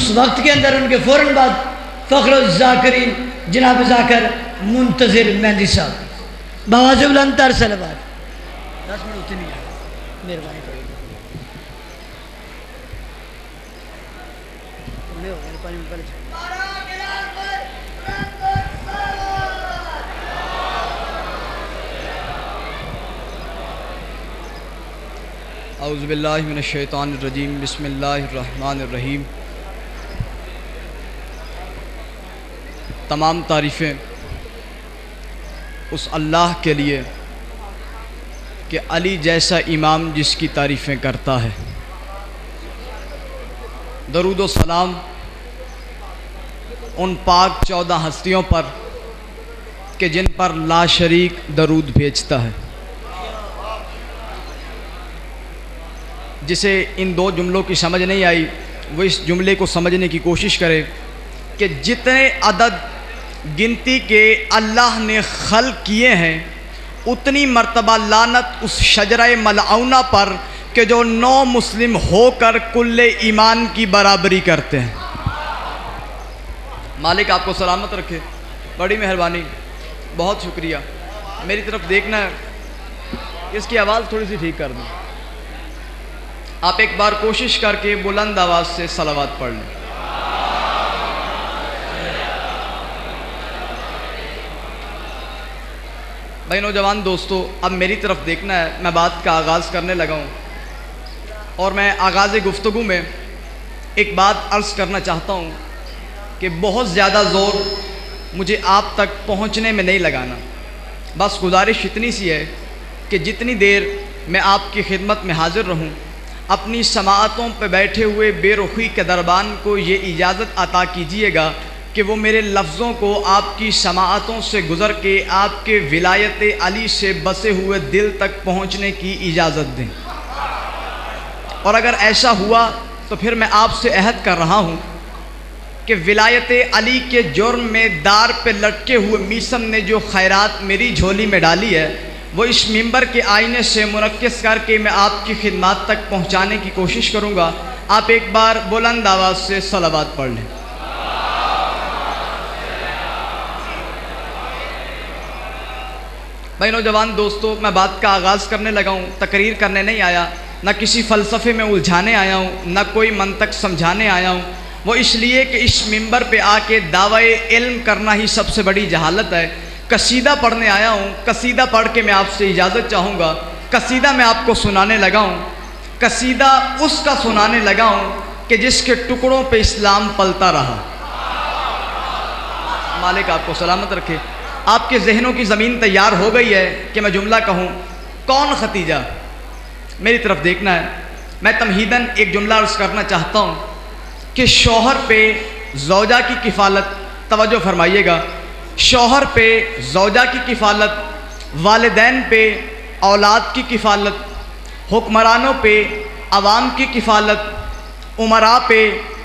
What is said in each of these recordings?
उस वक्त के अंदर उनके फ़ौरन बाद फ़ख्रुज़्ज़ाकिरीन जनाब ज़ाकिर मुंतज़िर मेहंदी साहब बवाज़ बुलंद तर सलवात 10 मिनट उतनी है मेहरबानी करें औज़ु बिल्लाहि मिनश शैतानिर रजीम बिस्मिल्लाहिर रहमानिर रहीम। तमाम तारीफ़ें उस अल्लाह के लिए कि अली जैसा इमाम जिसकी तारीफ़ें करता है। दरूद व सलाम उन पाक 14 हस्तियों पर कि जिन पर ला शरीक दरूद भेजता है। जिसे इन दो जुमलों की समझ नहीं आई वो इस जुमले को समझने की कोशिश करे कि जितने अदद गिनती के अल्लाह ने खल किए हैं उतनी मर्तबा लानत उस शजरा मलऊना पर कि जो नौ मुस्लिम होकर कुल्ले ईमान की बराबरी करते हैं। मालिक आपको सलामत रखे, बड़ी मेहरबानी, बहुत शुक्रिया। मेरी तरफ देखना है, इसकी आवाज़ थोड़ी सी ठीक कर दूँ। आप एक बार कोशिश करके बुलंद आवाज़ से सलावत पढ़ लें। भाई नौजवान दोस्तों, अब मेरी तरफ देखना है। मैं बात का आगाज़ करने लगा हूँ और मैं आगाज़ गुफ्तगू में एक बात अर्ज़ करना चाहता हूँ कि बहुत ज़्यादा ज़ोर मुझे आप तक पहुँचने में नहीं लगाना। बस गुजारिश इतनी सी है कि जितनी देर मैं आपकी खिदमत में हाज़िर रहूँ, अपनी समाअतों पर बैठे हुए बेरुखी के दरबान को ये इजाज़त अता कीजिएगा कि वो मेरे लफ्ज़ों को आपकी समाअतों से गुज़र के आपके विलायत अली से बसे हुए दिल तक पहुँचने की इजाज़त दें। और अगर ऐसा हुआ तो फिर मैं आपसे अहद कर रहा हूँ कि विलायत अली के जुर्म में दार पे लटके हुए मीसम ने जो खैरात मेरी झोली में डाली है वो इस मिंबर के आईने से मुनक्किस करके मैं आपकी खिदमत तक पहुँचाने की कोशिश करूँगा। आप एक बार बुलंद आवाज़ से सलावत पढ़ लें। भाई नौजवान दोस्तों, मैं बात का आगाज़ करने लगा हूँ, तकरीर करने नहीं आया, ना किसी फ़लसफ़े में उलझाने आया हूँ, ना कोई मंतक समझाने आया हूँ। वो इसलिए कि इस मिंबर पे आके दावे इल्म करना ही सबसे बड़ी जहालत है। कसीदा पढ़ने आया हूँ, कसीदा पढ़ के मैं आपसे इजाज़त चाहूँगा। कसीदा मैं आपको सुनाने लगा हूँ, कसीदा उसका सुनाने लगा हूँ कि जिसके टुकड़ों पे इस्लाम पलता रहा। मालिक आपको सलामत रखे। आपके जहनों की ज़मीन तैयार हो गई है कि मैं जुमला कहूँ, कौन खतीजा? मेरी तरफ देखना है। मैं तमहीदन एक जुमला अर्ज़ करना चाहता हूँ कि शौहर पे ज़ौजा की किफ़ालत, तवज्जो फरमाइएगा, शौहर पे ज़ौजा की किफ़ालत, वालिदैन पे औलाद की किफ़ालत, हुक्मरानों पे अवाम की किफ़ालत, उमरा पे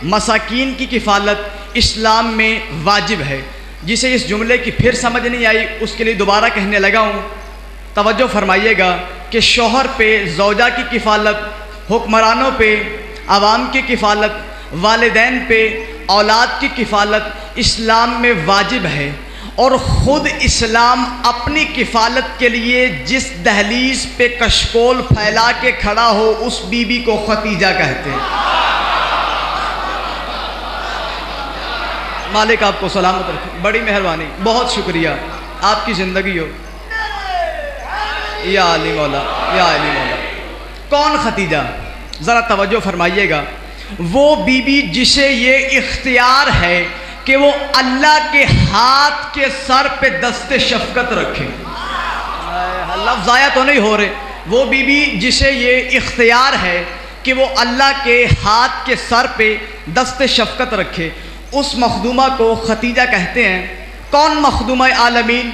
मसाकीन की किफ़ालत इस्लाम में वाजिब है। जिसे इस जुमले की फिर समझ नहीं आई उसके लिए दोबारा कहने लगा हूँ, तवज्जो फरमाइएगा कि शौहर पे ज़ौजा की किफ़ालत, हुक्मरानों पे अवाम की किफ़ालत, वालिदैन पे औलाद की किफ़ालत इस्लाम में वाजिब है। और ख़ुद इस्लाम अपनी किफ़ालत के लिए जिस दहलीज़ पे कशकोल फैला के खड़ा हो उस बीबी को खतीजा कहते हैं। मालिक आपको सलामत रखे, बड़ी मेहरबानी, बहुत शुक्रिया, आपकी ज़िंदगी हो। या अली मौला, या अली मौला। कौन खतीजा? ज़रा तवज्जो फरमाइएगा। वो बीबी जिसे ये इख्तियार है कि वो अल्लाह के हाथ के सर पे दस्ते शफ़क़त रखे। लफ्ज़ ज़ाया तो नहीं हो रहे। वो बीबी जिसे ये इख्तियार है कि वो अल्लाह के हाथ के सर पे दस्ते शफ़क़त रखे, उस मखदूमा को खतीजा कहते हैं। कौन मखदूमा आलमीन?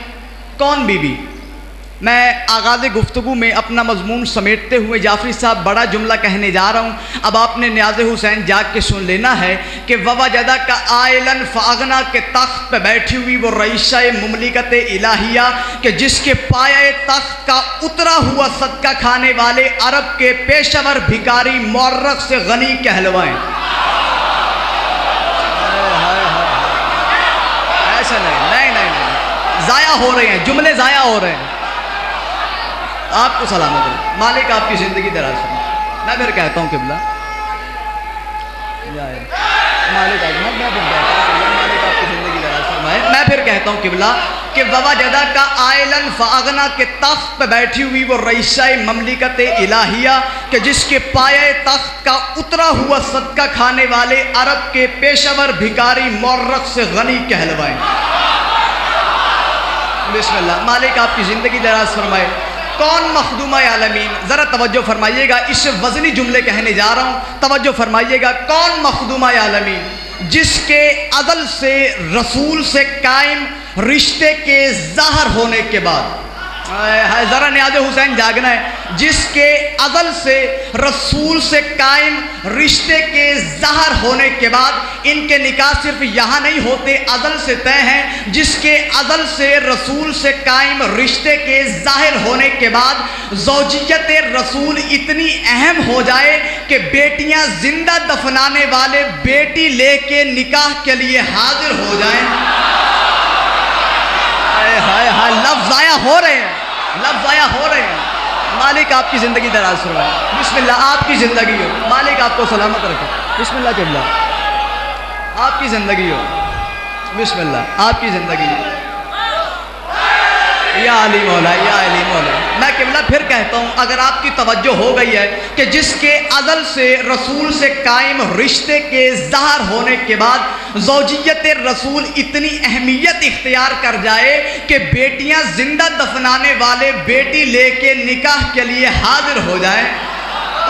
कौन बीबी? मैं आगाज़ गुफ्तगू में अपना मजमून समेटते हुए जाफरी साहब बड़ा जुमला कहने जा रहा हूँ। अब आपने न्याज़ हुसैन जाग के सुन लेना है कि ववजदा का आयलन फ़ागना के तख्त पे बैठी हुई वो रईसा मुमलिकत इलाहिया कि जिसके पाए तख्त का उतरा हुआ सदका खाने वाले अरब के पेशेवर भिखारी मौर्रख से गनी कहलवाएँ। ज़ाया हो रहे हैं, जुमले ज़ाया हो रहे हैं। आपको सलामत रहे, मालिक आपकी ज़िंदगी दराज करे। मैं फिर कहता हूँ किबला, मालिक आपकी ज़िंदगी दराज फरमाए। मैं फिर कहता हूँ किबला कि ववजदा का आयलन फ़अगना के तख्त पे बैठी हुई वो रईसा ममलिकत इलाहिया कि जिसके पाए तख्त का उतरा हुआ सदका खाने वाले अरब के पेशेवर भिखारी मौर्रख से गनी कहलवाएं। बिस्मिल्लाह, मालिक आपकी ज़िंदगी दराज फरमाए। कौन मखदूमा आलमीन, ज़रा तवज्जो फरमाइएगा, इससे वज़नी जुमले कहने जा रहा हूँ, तवज्जो फरमाइएगा। कौन मखदूमा आलमीन जिसके अज़ल से रसूल से कायम रिश्ते के ज़ाहर होने के बाद, ज़रा नियाज़ हुसैन जागना है, जिसके अज़ल से रसूल से कायम रिश्ते के ज़ाहर होने के बाद इनके निकाह सिर्फ यहाँ नहीं होते, अज़ल से तय हैं, जिसके अज़ल से रसूल से कायम रिश्ते के ज़ाहिर होने के बाद ज़ौजियत रसूल इतनी अहम हो जाए कि बेटियाँ ज़िंदा दफनाने वाले बेटी लेके निकाह के लिए हाजिर हो जाएं। हाय हाय, लफ्ज़ ज़ाया हो रहे हैं, लफ्ज़ ज़ाया हो रहे हैं। मालिक आपकी ज़िंदगी दराज फरमाए। बिस्मिल्लाह, आपकी ज़िंदगी हो, मालिक आपको सलामत रखे। बिस्मिल्लाह किबला, आपकी ज़िंदगी हो, बिस्मिल्लाह आपकी ज़िंदगी हो। या अली मौला, या अली मौला। मैं किबला फिर कहता हूँ, अगर आपकी तवज्जो हो गई है कि जिसके अज़ल से रसूल से कायम रिश्ते के ज़ाहर होने के बाद ज़ौजियत रसूल इतनी अहमियत इख्तियार कर जाए कि बेटियां जिंदा दफनाने वाले बेटी लेके निकाह के लिए हाजिर हो जाएं,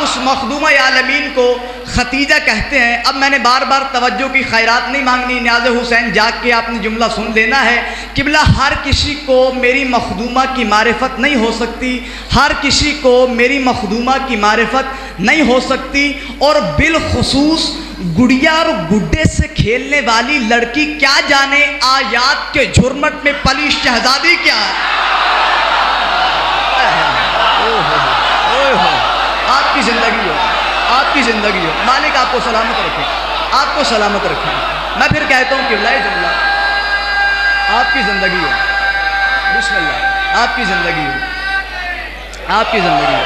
उस मखदूमा आलमीन को खतीजा कहते हैं। अब मैंने बार बार तवज्जो की खैरात नहीं मांगनी, नियाज़ हुसैन जाग के आपने जुमला सुन लेना है। किबला हर किसी को मेरी मखदूमा की मारिफत नहीं हो सकती, हर किसी को मेरी मखदूमा की मारिफत नहीं हो सकती, और बिलखुसूस गुड़िया और गुड्डे से खेलने वाली लड़की क्या जाने आयात के झुरमट में पली शहजादी क्या है। आपकी ज़िंदगी हो, आपकी ज़िंदगी हो, मालिक आपको सलामत रखे, आपको सलामत रखे। मैं फिर कहता हूँ किबला जुमला, आपकी ज़िंदगी हो, बिस्मिल्लाह आपकी ज़िंदगी हो, आपकी ज़िंदगी हो।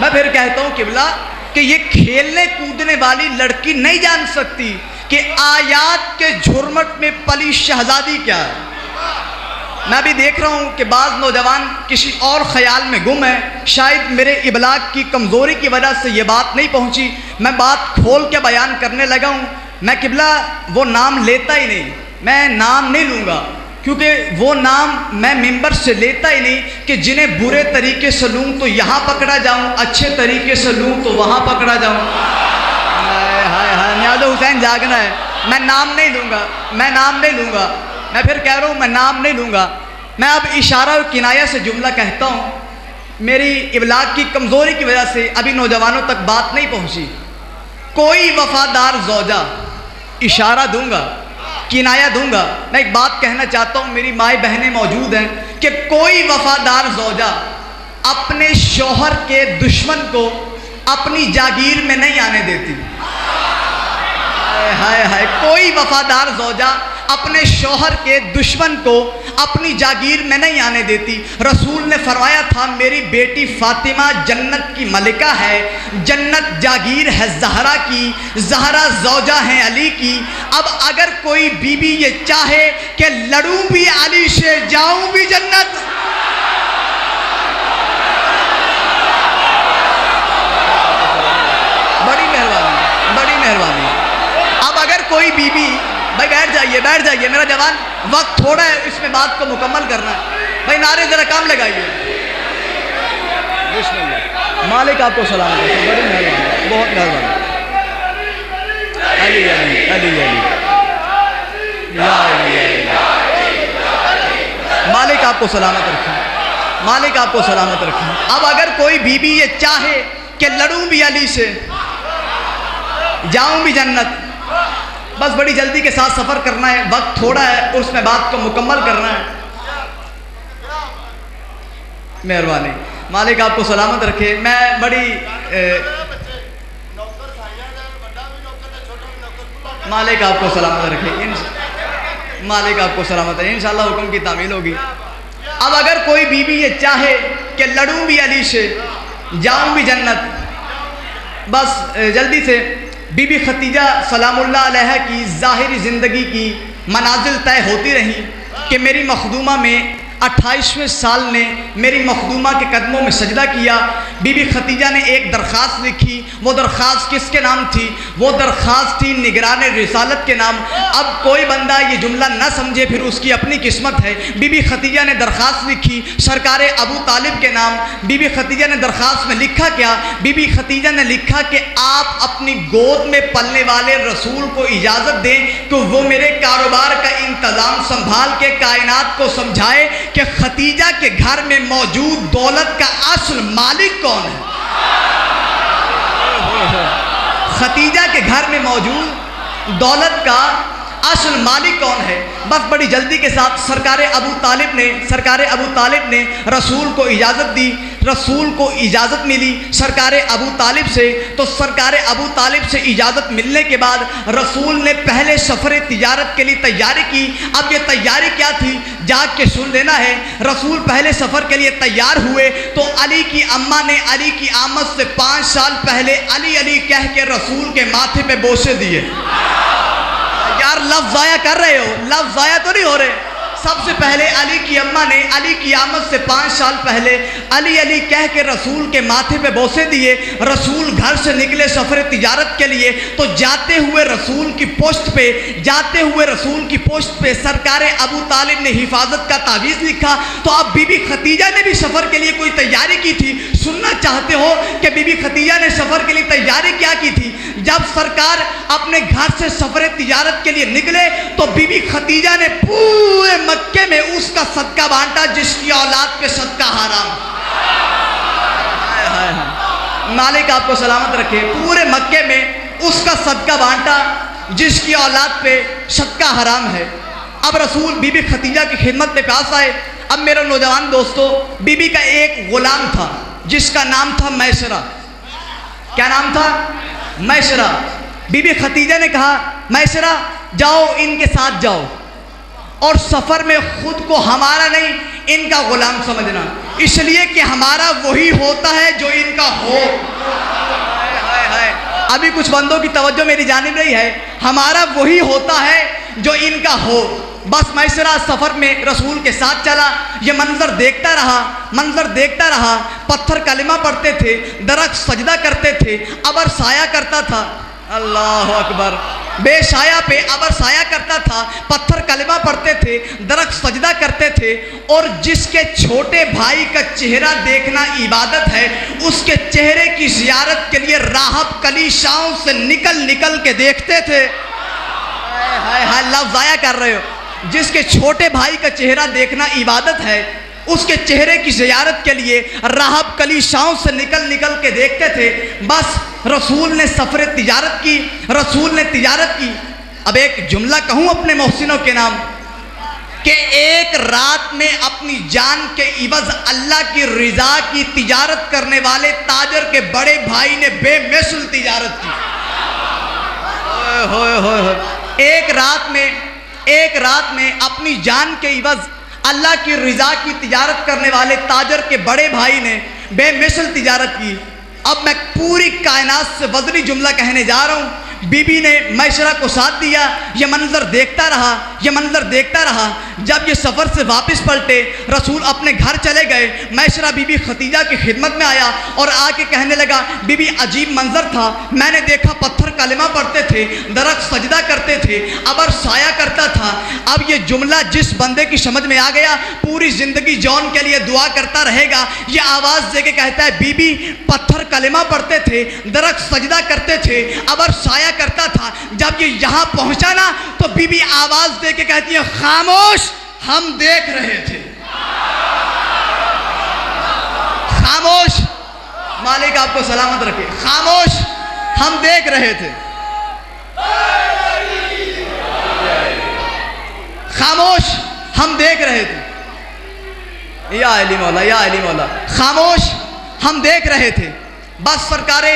मैं फिर कहता हूँ किबला कि ये खेलने कूदने वाली लड़की नहीं जान सकती कि आयात के झुरमट में पली शहजादी क्या है। मैं भी देख रहा हूँ कि बाज़ नौजवान किसी और ख़याल में गुम है, शायद मेरे इबलाग की कमज़ोरी की वजह से ये बात नहीं पहुँची। मैं बात खोल के बयान करने लगा हूँ। मैं किबला वो नाम लेता ही नहीं, मैं नाम नहीं लूँगा, क्योंकि वो नाम मैं मिंबर से लेता ही नहीं कि जिन्हें बुरे तरीके से लूँ तो यहाँ पकड़ा जाऊँ, अच्छे तरीके से लूँ तो वहाँ पकड़ा जाऊँ। हाय हाय, नियाज़ हुसैन जागना है, मैं नाम नहीं लूँगा, मैं नाम नहीं लूँगा। मैं फिर कह रहा हूँ मैं नाम नहीं लूँगा। मैं अब इशारा और किनाया से जुमला कहता हूँ। मेरी इबलाग की कमज़ोरी की वजह से अभी नौजवानों तक बात नहीं पहुँची। कोई वफादार ज़ौजा, इशारा दूँगा, किनाया दूँगा। मैं एक बात कहना चाहता हूँ, मेरी माएँ बहनें मौजूद हैं, कि कोई वफादार ज़ौजा अपने शौहर के दुश्मन को अपनी जागीर में नहीं आने देती। हाय हाय, कोई वफादार ज़ौजा अपने शौहर के दुश्मन को अपनी जागीर में नहीं आने देती। रसूल ने फरमाया था, मेरी बेटी फातिमा जन्नत की मलिका है, जन्नत जागीर है ज़हरा की, ज़हरा ज़ौजा है अली की। अब अगर कोई बीबी ये चाहे कि लड़ूं भी अली से, जाऊं भी जन्नत, बड़ी मेहरबानी, बड़ी मेहरबानी। अब अगर कोई बीबी, भाई बैठ जाइए मेरा जवान, वक्त थोड़ा है, इसमें बात को मुकम्मल करना है। भाई नारे जरा काम लगाइए। मालिक आपको सलाम करते हैं, बड़ी मेहरबानी, बहुत मेहरबानी। अली अली अली अली, मालिक आपको सलामत रखें, मालिक आपको सलामत रखें। अब अगर कोई बीबी ये चाहे कि लड़ूं भी अली से, जाऊं भी जन्नत, बस बड़ी जल्दी के साथ सफ़र करना है, वक्त थोड़ा है, उसमें बात को मुकम्मल करना है। मेहरबानी, मालिक आपको सलामत रखे। मैं बड़ी मालिक आपको सलामत रखे, मालिक आपको सलामत रखे। इंशाअल्लाह हुक्म की तामील होगी। अब अगर कोई बीबी ये चाहे कि लड़ूं भी अली से, जाऊं भी जन्नत, बस जल्दी से बीबी खतीजा सलामुल्लाह अलैहा की ज़ाहिरी ज़िंदगी की मनाजिल तय होती रही कि मेरी मखदूमा में 28वें साल ने मेरी मखदूमा के कदमों में सजदा किया। बीबी खतीजा ने एक दरख्वास्त लिखी। वो दरख्वास्त किसके नाम थी? वो दरख्वास्त थी निगरान रिसालत के नाम। अब कोई बंदा ये जुमला ना समझे फिर उसकी अपनी किस्मत है। बीबी खतीजा ने दरख्वास्त लिखी सरकार अबू तालिब के नाम। बीबी खतीजा ने दरख्वास्त में लिखा क्या? बीबी खतीजा ने लिखा कि आप अपनी गोद में पलने वाले रसूल को इजाज़त दें कि वो मेरे कारोबार का इंतज़ाम संभाल के कायनात को समझाए कि खतीजा के घर में मौजूद दौलत का असल मालिक कौन है। खतीजा के घर में मौजूद दौलत का असल मालिक कौन है। बस बड़ी जल्दी के साथ सरकार अबू तालिब ने रसूल को इजाज़त दी। रसूल को इजाज़त मिली सरकार अबू तालिब से। तो सरकार अबू तालिब से इजाज़त मिलने के बाद रसूल ने पहले सफ़र तिजारत के लिए तैयारी की। अब ये तैयारी क्या थी जाग के सुन लेना है। रसूल पहले सफ़र के लिए तैयार हुए तो अली की अम्मा ने अली की आमद से 5 साल पहले अली अली कह के रसूल के माथे पे बोसे दिए। यार लफ्ज़ ज़ाया कर रहे हो, लफ्ज़ ज़ाया तो नहीं हो रहे। सबसे पहले अली की अम्मा ने अली की आमद से 5 साल पहले अली अली कह के रसूल के माथे पे बोसे दिए। रसूल घर से निकले सफ़र तिजारत के लिए तो जाते हुए रसूल की पोस्ट पे सरकार अबू तालिब ने हिफाजत का तावीज़ लिखा। तो अब बीबी खतीजा ने भी सफ़र के लिए कोई तैयारी की थी। सुनना चाहते हो कि बीबी खतीजा ने सफ़र के लिए तैयारी क्या की थी? जब सरकार अपने घर से सफ़र तिजारत के लिए निकले तो बीबी खतीजा ने पूरे मक्के में उसका सदका बांटा जिसकी औलाद पे सदका हराम। मालिक आपको सलामत रखे। पूरे मक्के में उसका सदका बांटा जिसकी औलाद पे सदका हराम है। अब रसूल बीबी खतीजा की खिदमत में पास आए। अब मेरे नौजवान दोस्तों, बीबी का एक गुलाम था जिसका नाम था मैसरा। क्या नाम था? मैसरा। बीबी खतीजा ने कहा मैसरा जाओ इनके साथ जाओ और सफ़र में खुद को हमारा नहीं इनका गुलाम समझना, इसलिए कि हमारा वही होता है जो इनका हो। अभी कुछ बंदों की तवज्जो मेरी जानिब नहीं है। हमारा वही होता है जो इनका हो। बस मैसरा सफ़र में रसूल के साथ चला। ये मंजर देखता रहा। पत्थर कलिमा पढ़ते थे, दरख्त सजदा करते थे, अबर साया करता था। अल्लाह अकबर। बेसाया पे अबर साया करता था, पत्थर कलिमा पढ़ते थे, दरख्त सजदा करते थे। और जिसके छोटे भाई का चेहरा देखना इबादत है उसके चेहरे की ज़ियारत के लिए राहब कलीशाओं से निकल के देखते थे। हाय लफ्ज़ ज़ाया कर रहे हो। जिसके छोटे भाई का चेहरा देखना इबादत है उसके चेहरे की ज़ियारत के लिए राहब कलीशाओं से निकल के देखते थे। बस रसूल ने सफ़र तिजारत की। अब एक जुमला कहूँ अपने मोहसिनों के नाम कि एक रात में अपनी जान के इवज़ अल्लाह की रिज़ा की तिजारत करने वाले ताजर के बड़े भाई ने बेमिसल तिजारत की। एक रात में अपनी जान के इवज़ अल्लाह की रिज़ा की तिजारत करने वाले ताजर के बड़े भाई ने बेमिसल तिजारत की। अब मैं पूरी कायनात से वज़नी जुमला कहने जा रहा हूँ। बीबी ने मैसरा को साथ दिया। ये मंजर देखता रहा। जब ये सफ़र से वापस पलटे रसूल अपने घर चले गए। मैसरा बीबी खतीजा की खिदमत में आया और आके कहने लगा बीबी अजीब मंजर था। मैंने देखा पत्थर कलिमा पढ़ते थे, दरख्त सजदा करते थे, अबर साया करता था। अब ये जुमला जिस बंदे की समझ में आ गया पूरी ज़िंदगी जौन के लिए दुआ करता रहेगा। ये आवाज़ दे के कहता है बीबी पत्थर कलिमा पढ़ते थे, दरख्त सजदा करते थे, अबर साया करता था। जब ये यहाँ पहुँचा ना तो बीबी आवाज़ दे के कहती है खामोश, हम देख रहे थे। खामोश, मालिक आपको सलामत रखे। खामोश, हम देख रहे थे। खामोश, हम देख रहे थे। या अली मौला। खामोश, हम देख रहे थे। बस सरकारे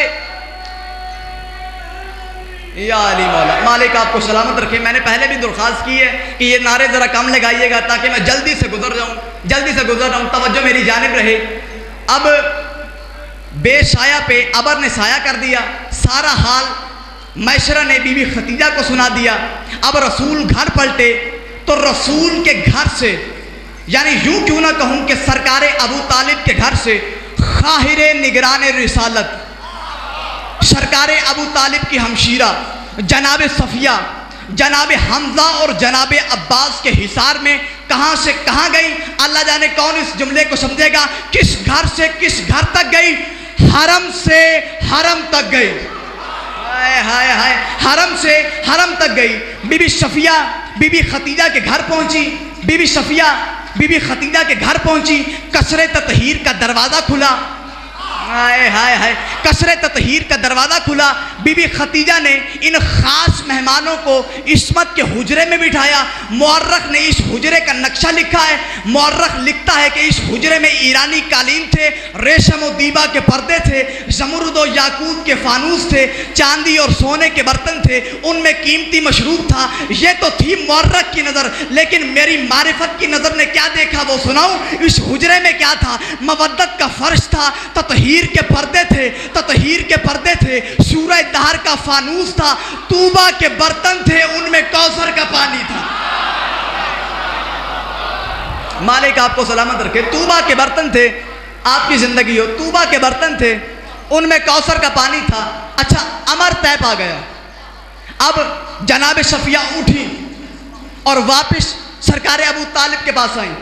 या अली मौला, मालिक आपको सलामत रखे। मैंने पहले भी दरख्वास्त की है कि ये नारे ज़रा कम लगाइएगा ताकि मैं जल्दी से गुजर जाऊँ, तवज्जो मेरी जानिब रहे। अब बेसाया पे अबर ने साया कर दिया, सारा हाल मैशरा ने बीबी खतीजा को सुना दिया। अब रसूल घर पलटे तो रसूल के घर से, यानी यूं क्यों ना कहूं कि सरकार अबू तालिब के घर से खाहिर निगरान रिसालत, सरकार अबू तालिब की हमशीरा जनाब सफ़िया, जनाब हमजा और जनाब अब्बास के हिसार में कहाँ से कहाँ गई, अल्लाह जाने कौन इस जुमले को समझेगा। किस घर से किस घर तक गई, हरम से हरम तक गई। हाय हाय हाय, हरम से हरम तक गई। बीबी सफ़िया बीबी खतीजा के घर पहुंची, बीबी सफ़िया बीबी खतीजा के घर पहुंची, कसरे ततहीर का दरवाज़ा खुला। हाय हाय हाय, कसरे ततहीर का दरवाज़ा खुला। बीबी खतीजा ने इन ख़ास मेहमानों को इस्मत के हुजरे में बिठाया। मौर्रख ने इस हुजरे का नक्शा लिखा है। मौर्रख लिखता है कि इस हुजरे में ईरानी कालीन थे, रेशम और दीबा के पर्दे थे, ज़मरुद और याकूत के फानूस थे, चांदी और सोने के बर्तन थे, उनमें कीमती मशरूब था। ये तो थी मौर्रख की नज़र, लेकिन मेरी मारिफत की नज़र ने क्या देखा वो सुनाऊं। इस हुजरे में क्या था, मवद्दत का फर्श था, ततहीर के पर्दे थे, ततहीर के पर्दे थे, सूरज दहर का फानूस था, तूबा के बर्तन थे, उनमें कौसर का पानी था। मालिक आपको सलामत रखे। तूबा के बर्तन थे, आपकी जिंदगी हो, तूबा के बर्तन थे, उनमें कौसर का पानी था। अच्छा, अमर तय पा गया। अब जनाब सफ़िया उठी और वापस सरकार अबू तालिब के पास आई।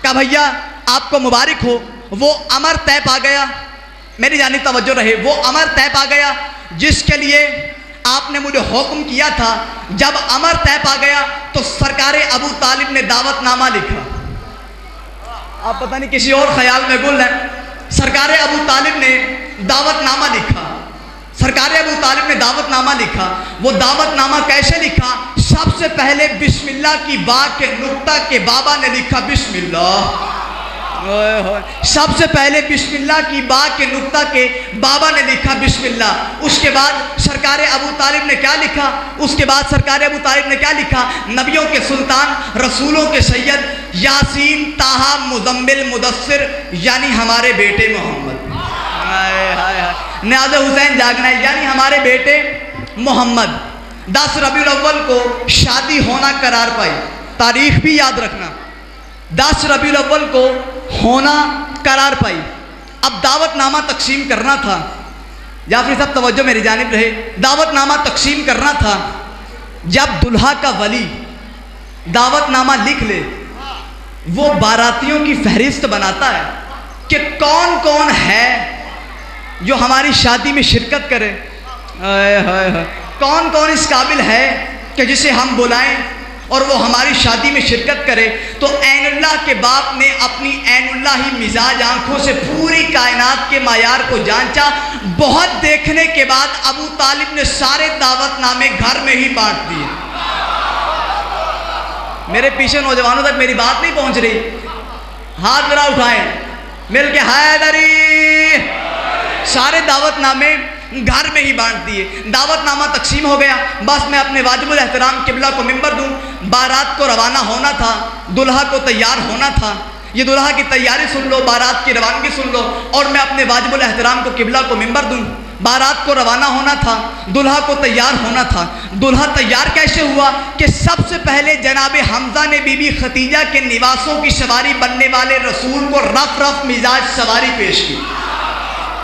कहा भैया आपको मुबारक हो, वो अमर तय पा गया। मेरी जानी तवज्जो रहे, वो अमर तय पा गया जिसके लिए आपने मुझे हुक्म किया था। जब अमर तय पा गया तो सरकार अबू तालिब ने दावतनामा लिखा। आप पता नहीं किसी और ख्याल में गुल हैं। सरकार अबू तालिब ने दावतनामा लिखा, सरकार अबू तालिब ने दावतनामा लिखा। वो दावतनामा कैसे लिखा, सबसे पहले बिस्मिल्लाह की बा के नुक्ता के बाबा ने लिखा बिस्मिल्लाह। सबसे पहले बिस्मिल्लाह की बा के नुक्ता के बाबा ने लिखा बिस्मिल्लाह। उसके बाद सरकार अबू तालिब ने क्या लिखा, उसके बाद सरकार अबू तालिब ने क्या लिखा, नबियों के सुल्तान, रसूलों के सैयद, यासीन, ताहा, मुजम्मिल, मुदस्सिर, यानी हमारे बेटे मोहम्मद। हाय हाय हाय, न्याज़ हुसैन जागना, यानी हमारे बेटे मोहम्मद। 10 रबीउल अव्वल को शादी होना करार पाई। तारीख भी याद रखना, 10 रबीउल अव्वल को होना करार पाई। अब दावतनामा तकसीम करना था। जाफरी साहब तवज्जो मेरी जानिब रहे, दावतनामा तकसीम करना था। जब दुल्हा का वली दावतनामा लिख ले, वो बारातियों की फहरिस्त बनाता है कि कौन कौन है जो हमारी शादी में शिरकत करे। हाय हाय हाय, कौन कौन इस काबिल है कि जिसे हम बुलाएं और वो हमारी शादी में शिरकत करे। तो ऐनुल्लाह के बाप ने अपनी ऐनुल्लाही मिजाज आंखों से पूरी कायनात के मायार को जांचा। बहुत देखने के बाद अबू तालिब ने सारे दावतनामे घर में ही बांट दिए। मेरे पीछे नौजवानों तक मेरी बात नहीं पहुंच रही, हाथ जरा उठाएं मिल के, हैदरी। सारे दावतनामे घर में ही बांट दिए। दावतनामा तकसीम हो गया। बस मैं अपने वाजिबुल एहतराम किबला को मिंबर दूं। बारात को रवाना होना था, दुल्हा को तैयार होना था। ये दुल्हा की तैयारी सुन लो, बारात की रवानगी सुन लो, और मैं अपने वाजिबुल एहतराम को किबला को मिंबर दूं। बारात को रवाना होना था, दुल्हा को तैयार होना था। दुल्हा तैयार कैसे हुआ कि सबसे पहले जनाब हमजा ने बीबी खतीजा के निवासों की सवारी बनने वाले रसूल को रफ रफ मिजाज सवारी पेश की।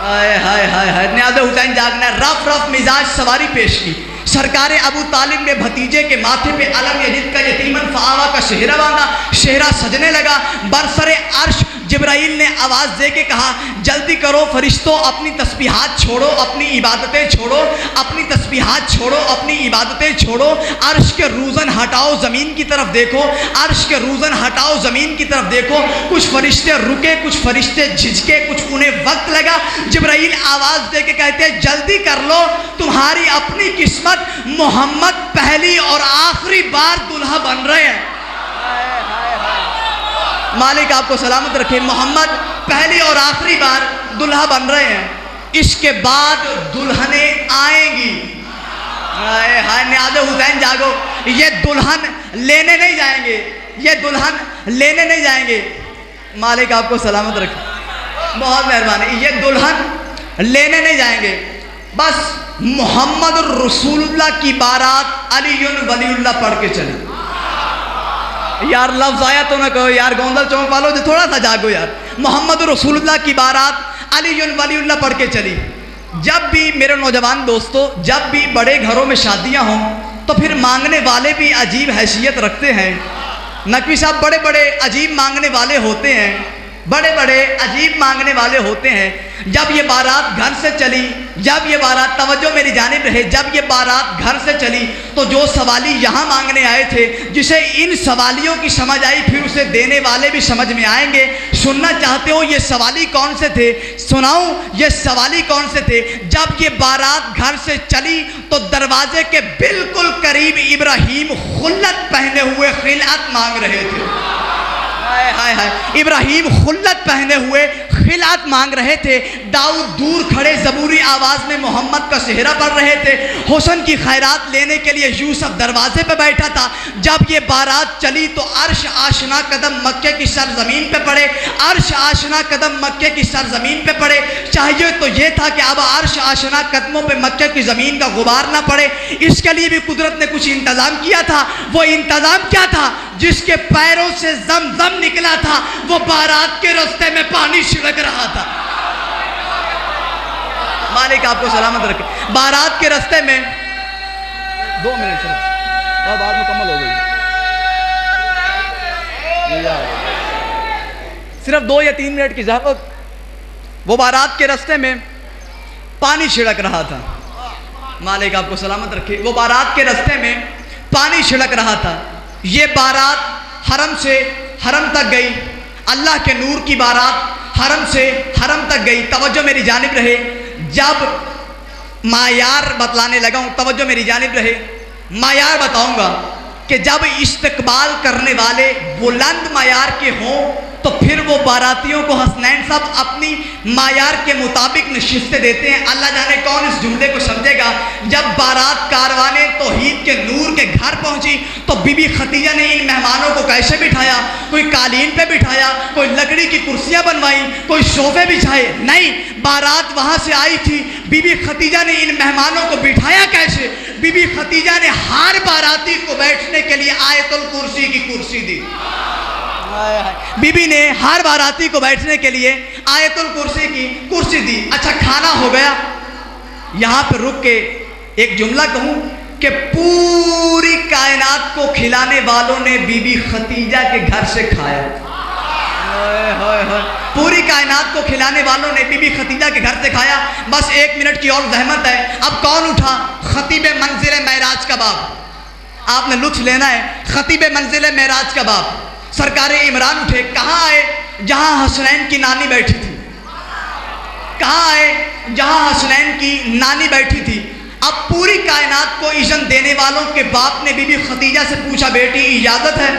हाय हाय हाय हाय, न्याज़ हुसैन जागना, रफ रफ मिजाज सवारी पेश की। सरकार अबू तालिब ने भतीजे के माथे पे अलम यजिद का यतीमन फ़आवा का सेहरा बांधा। सेहरा सजने लगा। बरसरे अर्श जिब्राइल ने आवाज़ दे के कहा, जल्दी करो फरिश्तों, अपनी तस्बीहात छोड़ो, अपनी इबादतें छोड़ो, अपनी तस्बीहात छोड़ो, अपनी इबादतें छोड़ो। अर्श के रूज़न हटाओ, ज़मीन की तरफ देखो। अर्श के रूज़न हटाओ, ज़मीन की तरफ देखो। कुछ फरिश्ते रुके, कुछ फरिश्ते झिझके, कुछ उन्हें वक्त लगा। जिब्राइल आवाज़ दे के कहते, जल्दी कर लो, तुम्हारी अपनी किस्मत, मोहम्मद पहली और आखिरी बार दुल्हा बन रहे हैं। मालिक आपको सलामत रखे। मोहम्मद पहली और आखिरी बार दुल्हा बन रहे हैं। इसके बाद दुल्हनें आएंगी। हाय हाय न्याज़ हुसैन जागो, ये दुल्हन लेने नहीं जाएंगे, ये दुल्हन लेने नहीं जाएंगे। मालिक आपको सलामत रखे, बहुत मेहरबानी। ये दुल्हन लेने नहीं जाएंगे, बस मोहम्मद रसूलुल्लाह की बारात अलीयुन वलीउल्लाह पढ़ के चली। यार लफ्ज़ आया तो ना कहो यार, गोंदल चौक वालों जो थोड़ा सा जागो यार। मोहम्मद रसूलुल्लाह की बारात अलीयुन वलीउल्लाह पढ़ के चली। जब भी मेरे नौजवान दोस्तों, जब भी बड़े घरों में शादियां हों तो फिर मांगने वाले भी अजीब हैसियत रखते हैं। नकवी साहब बड़े बड़े अजीब मांगने वाले होते हैं, बड़े बड़े अजीब मांगने वाले होते हैं। जब ये बारात घर से चली, जब ये बारात, तवज्जो मेरी जानिब रहे, जब ये बारात घर से चली तो जो सवाली यहाँ मांगने आए थे, जिसे इन सवालियों की समझ आई, फिर उसे देने वाले भी समझ में आएंगे। सुनना चाहते हो ये सवाली कौन से थे? सुनाऊं ये सवाली कौन से थे? जब ये बारात घर से चली तो दरवाजे के बिल्कुल करीब इब्राहिम खुल्लत पहने हुए खिलात मांग रहे थे। हाय हाय हाय, इब्राहिम खुल्लत पहने हुए खिलात मांग रहे थे। दाऊद दूर खड़े ज़बूरी आवाज़ में मोहम्मद का सेहरा पढ़ रहे थे। हुसन की खैरात लेने के लिए यूसुफ दरवाजे पे बैठा था। जब ये बारात चली तो अर्श आशना कदम मक्के की सरजमीन पे पड़े, अर्श आशना कदम मक्के की सरजमीन पे पड़े। चाहिए तो ये था कि अब अर्श आशना कदमों पे मक्के की ज़मीन का गुबार ना पड़े। इसके लिए भी कुदरत ने कुछ इंतज़ाम किया था। वो इंतज़ाम क्या था? जिसके पैरों से ज़मज़म निकला था, वो बारात के रास्ते में पानी छिड़क रहा था। मालिक आपको सलामत रखे। बारात के रास्ते में 2 मिनट सिर्फ और बात मुकम्मल हो गई, सिर्फ 2 या 3 मिनट की ज़रूरत। वो बारात के रास्ते में पानी छिड़क रहा था। मालिक आपको सलामत रखे। वो बारात के रास्ते में पानी छिड़क रहा था। ये बारात हरम से हरम तक गई। अल्लाह के नूर की बारात हरम से हरम तक गई। तवज्जो मेरी जानिब रहे। जब मायार बतलाने लगा हूँ, तवज्जो मेरी जानिब रहे। मायार बताऊंगा कि जब इस्तकबाल करने वाले बुलंद मायार के हों तो फिर वो बारातियों को हसनैन साहब अपनी मायार के मुताबिक नशिस्तें देते हैं। अल्लाह जाने कौन इस जुमले को समझेगा। जब बारात कारवाने तौहीद के नूर के घर पहुंची तो बीबी खदीजा ने इन मेहमानों को कैसे बिठाया? कोई कालीन पे बिठाया, कोई लकड़ी की कुर्सियां बनवाई, कोई सोफे बिछाए? नहीं, बारात वहां से आई थी। बीबी खदीजा ने इन मेहमानों को बिठाया कैसे? बीबी खदीजा ने हर बाराती को बैठने के लिए आयतुल कुर्सी की कुर्सी दी। बीबी ने हर बाराती को बैठने के लिए आयतुल कुर्सी की कुर्सी दी। अच्छा, खाना हो गया। यहां पर रुक के एक जुमला कहूं कि पूरी कायनात को खिलाने वालों ने बीबी खदीजा के घर से खाया। पूरी कायनात को खिलाने वालों ने बीबी खदीजा के घर से खाया। बस 1 मिनट की और जहमत है। अब कौन उठा? खतीब मंजिल मेराज का बाप। आपने लुत्फ लेना है। खतीब मंजिल मेराज का बाप सरकार इमरान उठे। कहाँ आए? जहाँ हसनैन की नानी बैठी थी। कहाँ आए? जहाँ हसनैन की नानी बैठी थी। अब पूरी कायनात को इज़्ज़त देने वालों के बाप ने बीबी खदीजा से पूछा, बेटी इजाज़त है?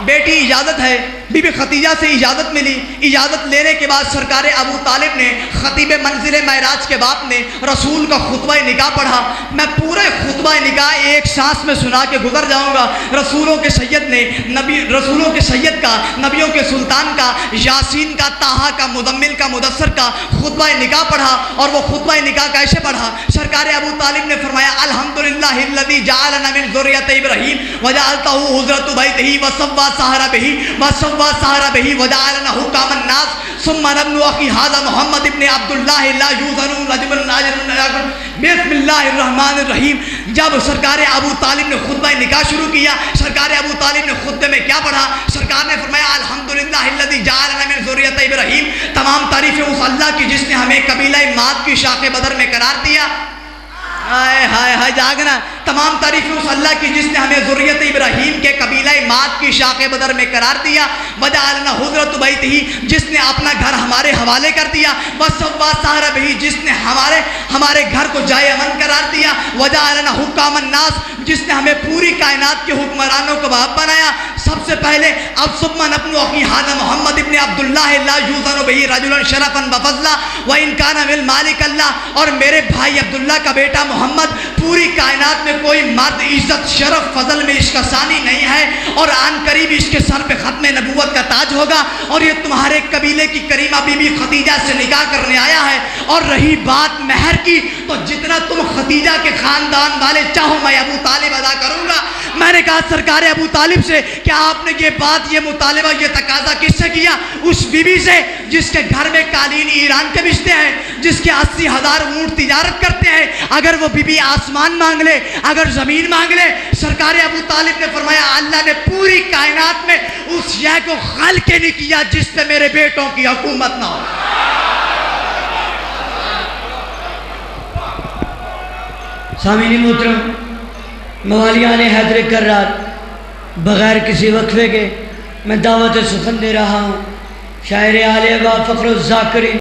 बेटी इजाज़त है। बीबी खदीजा से इजाज़त मिली। इजाज़त लेने के बाद सरकार अबू तालिब ने खतीब मंजिल मेराज के बाप ने रसूल का खुतबा निकाह पढ़ा। मैं पूरे खुतबा निकाह एक सांस में सुना के गुजर जाऊंगा। रसूलों के सैयद ने रसूलों के सैयद का, नबियों के सुल्तान का, यासीन का, ताहा का, मुदम्मिल का, मुदस्सर का खुतबा निकाह पढ़ा। और वो खुतबा निकाह कैसे पढ़ा? सरकार अबू तालिब ने फरमाया, अल्हम्दुलिल्लाहिल्लज़ी जअलना मिन ज़ुर्रिय्यति इब्राहीम व जअलतहु हुज़रतु बैतिही व सव्वा सहरा बिही व सव्वा सहरा बिही व जअलना हुकामन नास सुम्मा नब्नु अखी हाज़ा मुहम्मद इब्न अब्दुल्लाह ला यूज़नु रजुलन नाजिरुन बिस्मिल्लाहिर्रहमानिर्रहीम। जब सरकार अबू तालिब ने खुतबा निकाह शुरू किया, सरकार अबू तालिब ने खुतबे में क्या पढ़ा? सरकार ने फरमाया, अल्हम्दुलिल्लाहिल्लज़ी जअलना मिन ज़ुर्रिय्यति इब्राहीम। तमाम तारीफ़ें उस अल्लाह की जिसने हमें कबीला माद की शाख़ बदर में करार दिया। हाय हाय हाय जागना। तमाम तारीफ़ें उस अल्लाह की जिसने हमें ज़ुर्रियत इब्राहीम के कबीला माद की शाख़ बदर में करार दिया। वजअलना हुज़रतु बैतिही, जिसने अपना घर हमारे हवाले कर दिया। वसव्वा सहरा बिही, जिसने हमारे घर को जाए अमन करार दिया। वजअलना हुकामन नास, जिसने हमें पूरी कायनात के हुक्मरानों को बाप बनाया। सबसे पहले अब सुम्मा नब्नु अखी हाज़ा मोहम्मद इब्न अब्दुल्लाह ला यूज़नु बिही रजुलन शरफन व फज़ला व इन काना मिल मालिक अल्लाह। और मेरे भाई अब्दुल्ला का बेटा मोहम्मद, पूरी कायनात में कोई मर्द इज्जत शरफ फजल में इसका सानी नहीं है और आन करीब इसके सर पे खत्म नबूवत का ताज होगा और ये तुम्हारे कबीले की करीमा बीबी खतीजा से निकाह करने आया है। और रही बात महर की, तो जितना तुम खतीजा के खानदान वाले चाहो मैं अबू तालिब अदा करूंगा। मैंने कहा सरकार अबू तालिब से, क्या आपने ये बात, ये मुतालिबा, ये तकाजा किससे किया? उस बीबी से जिसके घर में कालीन ईरान के बिछते हैं, जिसके 80,000 ऊंट तिजारत करते हैं। अगर वो बीबी आसमान मांग ले, अगर जमीन मांग ले, सरकार अबू तालिब ने फरमाया अल्लाह ने पूरी कायनात में उस शय को खल्क नहीं किया जिससे मेरे बेटों की हुकूमत ना हो। सामीनी मोहतरम, मवालिया ने हैदर कर्रार बग़ैर किसी वक्फे के मैं दावत सुखन दे रहा हूँ। शायर आले व फ़ख्रुज़ ज़ाकिरीन